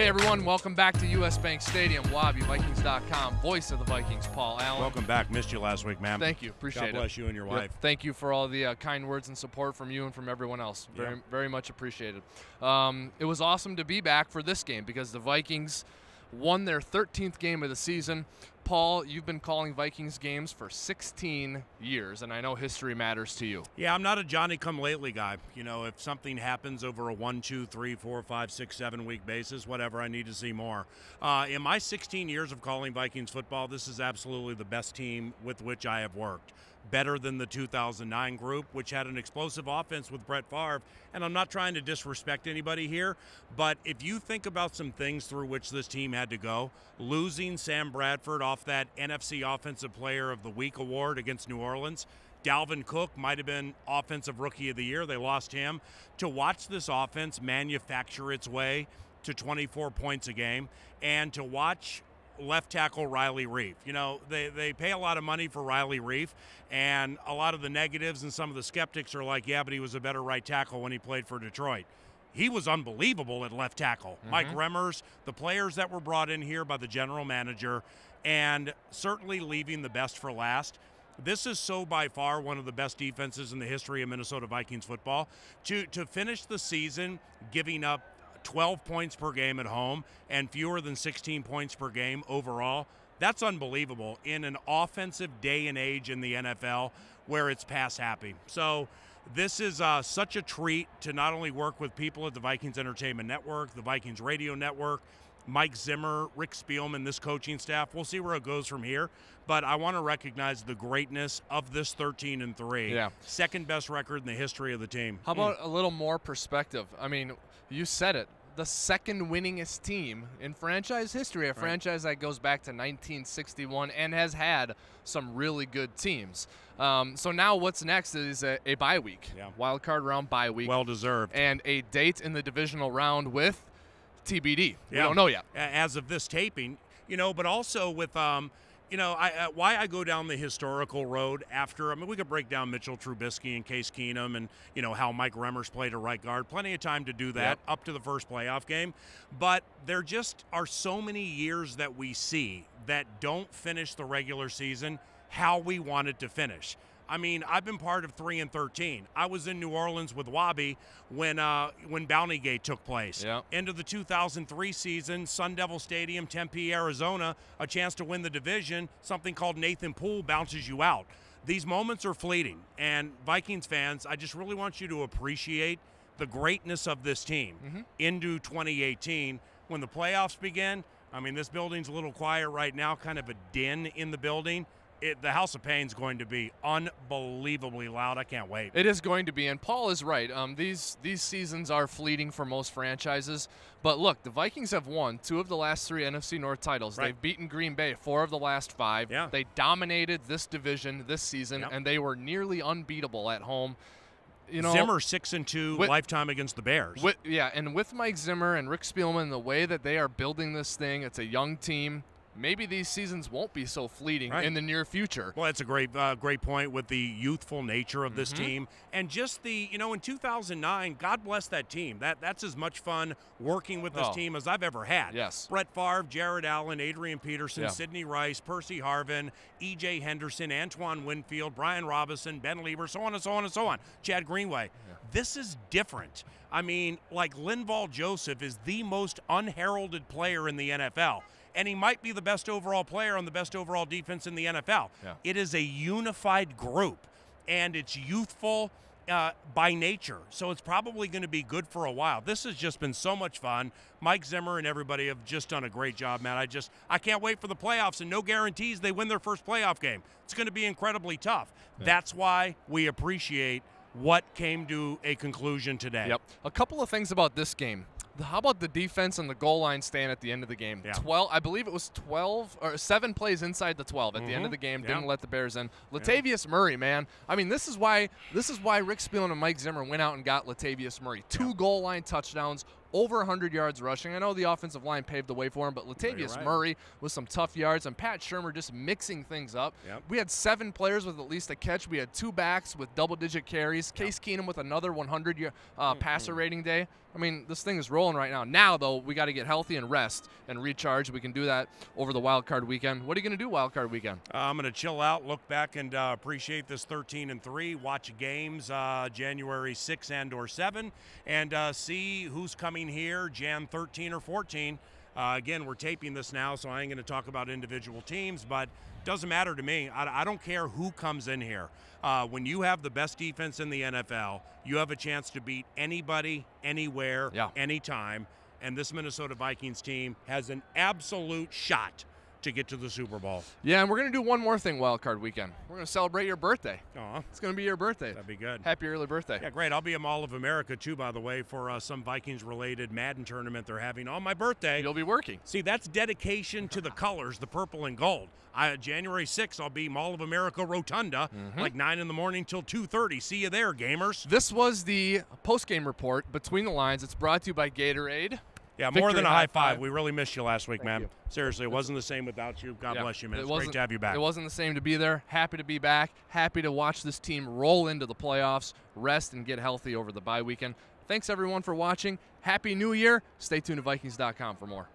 Hey everyone, welcome back to US Bank Stadium, WabiVikings.com, voice of the Vikings, Paul Allen. Welcome back. Missed you last week, man. Thank you. Appreciate it. God bless you and your wife. Thank you for all the kind words and support from you and from everyone else. Very much appreciated. It was awesome to be back for this game because the Vikings won their 13th game of the season. Paul, you've been calling Vikings games for 16 years, and I know history matters to you. Yeah, I'm not a Johnny-come-lately guy. You know, if something happens over a 1, 2, 3, 4, 5, 6, 7-week basis, whatever, I need to see more. In my 16 years of calling Vikings football, this is absolutely the best team with which I have worked. Better than the 2009 group, which had an explosive offense with Brett Favre. And I'm not trying to disrespect anybody here, but if you think about some things through which this team had to go, losing Sam Bradford off that NFC Offensive Player of the Week award against New Orleans, Dalvin Cook might have been Offensive Rookie of the Year. They lost him. To watch this offense manufacture its way to 24 points a game and to watch left tackle Riley Reef. You know, they pay a lot of money for Riley Reef, and a lot of the negatives and some of the skeptics are like, yeah, but he was a better right tackle when he played for Detroit. He was unbelievable at left tackle. Mike Remmers, the players that were brought in here by the general manager, and certainly leaving the best for last. This is so by far one of the best defenses in the history of Minnesota Vikings football. To finish the season giving up 12 points per game at home and fewer than 16 points per game overall, that's unbelievable in an offensive day and age in the NFL where it's pass happy. So this is such a treat to not only work with people at the Vikings Entertainment Network, the Vikings Radio Network, Mike Zimmer, Rick Spielman, this coaching staff. We'll see where it goes from here, but I want to recognize the greatness of this 13-3. Yeah. Second best record in the history of the team. How about a little more perspective? I mean, you said it. The second winningest team in franchise history, a franchise that goes back to 1961 and has had some really good teams. So now what's next is a bye week, wild card round bye week. Well deserved. And a date in the divisional round with TBD. We don't know yet. As of this taping, you know, but also with why I go down the historical road after. I mean, we could break down Mitchell Trubisky and Case Keenum and, you know, how Mike Remmers played a right guard. Plenty of time to do that up to the first playoff game. But there just are so many years that we see that don't finish the regular season how we want it to finish. I mean, I've been part of 3-13. I was in New Orleans with Wabi when Bountygate took place. End of the 2003 season, Sun Devil Stadium, Tempe, Arizona, a chance to win the division. Something called Nathan Poole bounces you out. These moments are fleeting. And Vikings fans, I just really want you to appreciate the greatness of this team into 2018. When the playoffs begin, I mean, this building's a little quiet right now, kind of a din in the building. The House of Pain is going to be unbelievably loud. I can't wait. It is going to be, and Paul is right. These seasons are fleeting for most franchises. But look, the Vikings have won 2 of the last 3 NFC North titles. They've beaten Green Bay 4 of the last 5. They dominated this division this season, and they were nearly unbeatable at home. You know, Zimmer 6-2 lifetime against the Bears. And with Mike Zimmer and Rick Spielman, the way that they are building this thing, it's a young team. Maybe these seasons won't be so fleeting in the near future. Well, that's a great point with the youthful nature of this team. And just the, you know, in 2009, God bless that team. That's as much fun working with this team as I've ever had. Brett Favre, Jared Allen, Adrian Peterson, Sidney Rice, Percy Harvin, E.J. Henderson, Antoine Winfield, Brian Robinson, Ben Lieber, so on and so on and so on. Chad Greenway. This is different. I mean, like Linval Joseph is the most unheralded player in the NFL. And he might be the best overall player on the best overall defense in the NFL. It is a unified group, and it's youthful by nature. So it's probably going to be good for a while. This has just been so much fun. Mike Zimmer and everybody have just done a great job, man. I can't wait for the playoffs, and no guarantees they win their first playoff game. It's going to be incredibly tough. That's why we appreciate what came to a conclusion today. A couple of things about this game. How about the defense and the goal line stand at the end of the game? 12, I believe it was 12 or 7 plays inside the 12 at the end of the game. Didn't let the Bears in. Latavius Murray, man. I mean, this is why Rick Spielman and Mike Zimmer went out and got Latavius Murray. 2 goal line touchdowns, over 100 yards rushing. I know the offensive line paved the way for him, but Latavius Murray with some tough yards and Pat Shurmur just mixing things up. Yep. We had 7 players with at least a catch. We had 2 backs with double-digit carries. Case Keenum with another 100 passer rating day. I mean, this thing is rolling right now. Now, though, we got to get healthy and rest and recharge. We can do that over the wild card weekend. What are you going to do wild card weekend? I'm going to chill out, look back, and appreciate this 13-3. Watch games January 6 and or 7, and see who's coming here Jan 13 or 14. Again, we're taping this now, so I ain't going to talk about individual teams, but it doesn't matter to me. I don't care who comes in here. When you have the best defense in the NFL, you have a chance to beat anybody, anywhere, anytime. And this Minnesota Vikings team has an absolute shot to get to the Super Bowl. Yeah, and we're going to do one more thing wild card weekend. We're going to celebrate your birthday. It's going to be your birthday. That'd be good. Happy early birthday. Yeah, great. I'll be a Mall of America, too, by the way, for some Vikings-related Madden tournament they're having on my birthday. You'll be working. See, that's dedication to the colors, the purple and gold. January 6th, I'll be Mall of America Rotunda, like 9 in the morning till 2:30. See you there, gamers. This was the post-game report, Between the Lines. It's brought to you by Gatorade. Yeah, Victory more than a high five. five. We really missed you last week, man. you. Seriously, it wasn't the same without you. God bless you, man. It's great to have you back. It wasn't the same to be there. Happy to be back. Happy to watch this team roll into the playoffs, rest, and get healthy over the bye weekend. Thanks, everyone, for watching. Happy New Year. Stay tuned to Vikings.com for more.